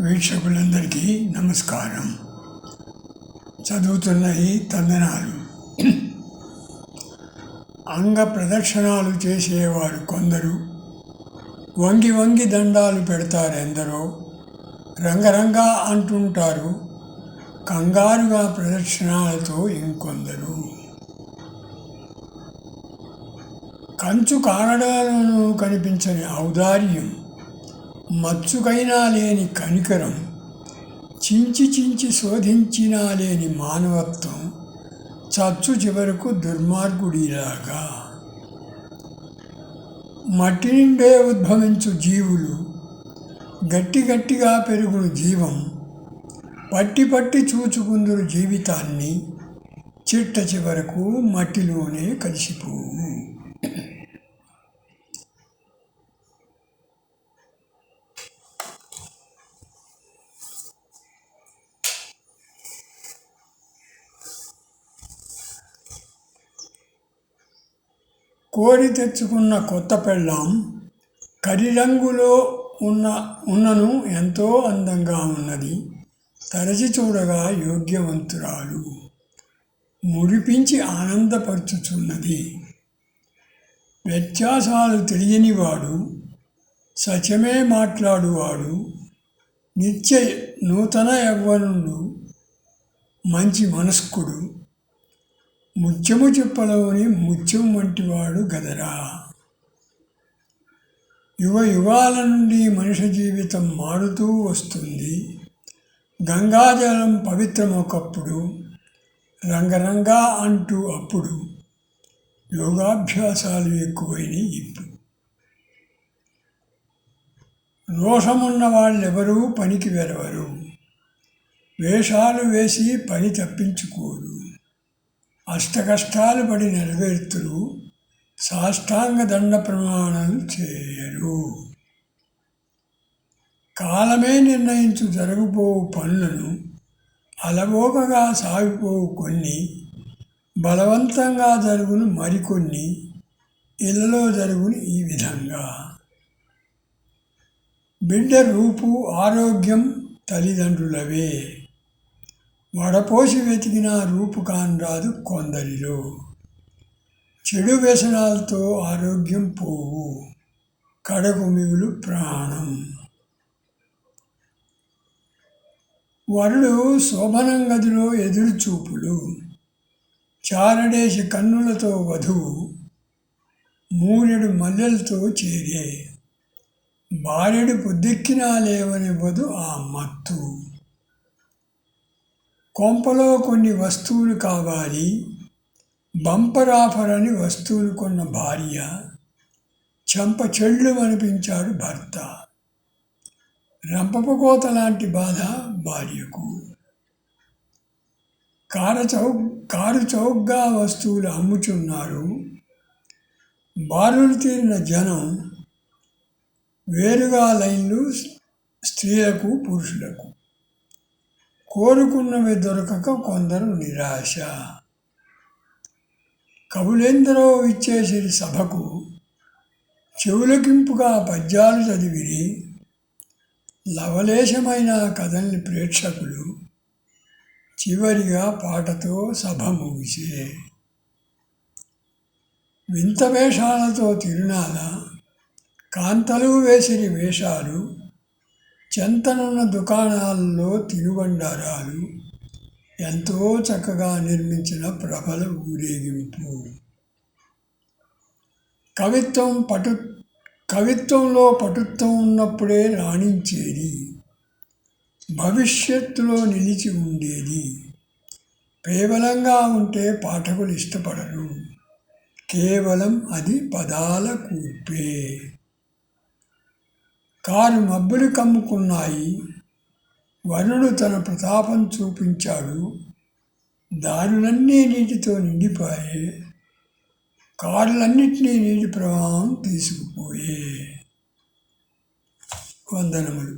వీక్షకులందరికీ నమస్కారం. చదువుతున్న ఈ తందనాలు. అంగ ప్రదక్షిణాలు చేసేవారు కొందరు, వంగి వంగి దండాలు పెడతారెందరో, రంగరంగా అంటుంటారు కంగారుగా ప్రదక్షిణాలతో ఇంకొందరు. కంచు కారడాలను కనిపించని ఔదార్యం, మచ్చుకైనా లేని కనికరం, చించి చించి శోధించినా లేని మానవత్వం, చచ్చు చివరకు దుర్మార్గుడిలాగా. మట్టి నుండే ఉద్భవించు జీవులు, గట్టి గట్టిగా పెరుగును జీవం, పట్టి పట్టి చూచుకుందురు జీవితాన్ని, చిట్ట చివరకు మట్టిలోనే కలిసిపోవు. కోరి తెచ్చుకున్న కొత్త పెళ్ళాం కరిరంగులో ఉన్నను ఎంతో అందంగా ఉన్నది, తరచి చూడగా యోగ్యవంతురాలు, మురిపించి ఆనందపరుచుచున్నది. వ్యత్యాసాలు తెలియనివాడు, సత్యమే మాట్లాడువాడు, నిత్య నూతన యవ్వనుడు, మంచి మనస్కుడు, ముత్యము చిప్పలోని ముత్యం వంటివాడు గదరా. యుగ యుగాల నుండి మనిషి జీవితం మారుతూ వస్తుంది. గంగాజలం పవిత్రమొకప్పుడు, రంగరంగా అంటూ అప్పుడు, యోగాభ్యాసాలు ఎక్కువైనవి ఇప్పుడు. రోషమున్న వాళ్ళెవరూ పనికి వెరవరు, వేషాలు వేసి పని తప్పించుకోరు, అష్టకష్టాలు పడి నెరవేర్తురు, సాష్టాంగ దండ ప్రమాణాలు చేయరు. కాలమే నిర్ణయించు జరగబోవు పనులను అలవోకగా సాగిపోవు కొన్ని, బలవంతంగా జరుగును మరికొన్ని, ఇళ్లలో జరుగును ఈ విధంగా. బిడ్డ రూపు ఆరోగ్యం తల్లిదండ్రులవే, వడపోసి వెతికిన రూపు కానరాదు కొందరిలో. చెడు వ్యసనాలతో ఆరోగ్యం పోవు, కడకు మిగులు ప్రాణం. వరుడు శోభనం గదిలో ఎదురు చూపులు, చారడేసి కన్నులతో వధువు, మూరెడు మల్లెలతో చేరే, బారెడు పొద్దెక్కినా లేవనివ్వదు ఆ మత్తు. కొంపలో కొన్ని వస్తువులు కావాలి, బంపర్ ఆఫర్ అని వస్తువులు కొన్న భార్య, చెంప చెళ్ళు అనిపించాడు భర్త. రంపపకోత లాంటి బాధ భార్యకు. కారు చౌకగా వస్తువులు అమ్ముచున్నారు, బారులు తీరిన జనం, వేరుగా లైన్లు స్త్రీలకు పురుషులకు. కోరుకున్నవి దొరకక కొందరు నిరాశ. కవులెందరో ఇచ్చేసిరి సభకు, చెవులకింపుగా పద్యాలు చదివిరి, లవలేశమైన కథల్ని ప్రేక్షకులు, చివరిగా పాటతో సభ ముగిసే. వింత వేషాలతో తిరునాల, కాంతలు వేసిరి వేషాలు, చెంతనున్న దుకాణాల్లో తినుబండారాలు, ఎంతో చక్కగా నిర్మించిన ప్రబల ఊరేగింపు. కవిత్వంలో పటుత్వం ఉన్నప్పుడే రాణించేది, భవిష్యత్తులో నిలిచి ఉండేది. కేవలంగా ఉంటే పాఠకులు ఇష్టపడరు, కేవలం అది పదాల కూర్పే. కారు మబ్బులు కమ్ముకున్నాయి, వరుణుడు తన ప్రతాపం చూపించాడు, దారులన్నీ నీటితో నిండిపోయే, కారులన్నింటినీ నీటి ప్రవాహం తీసుకుపోయే. వందనములు.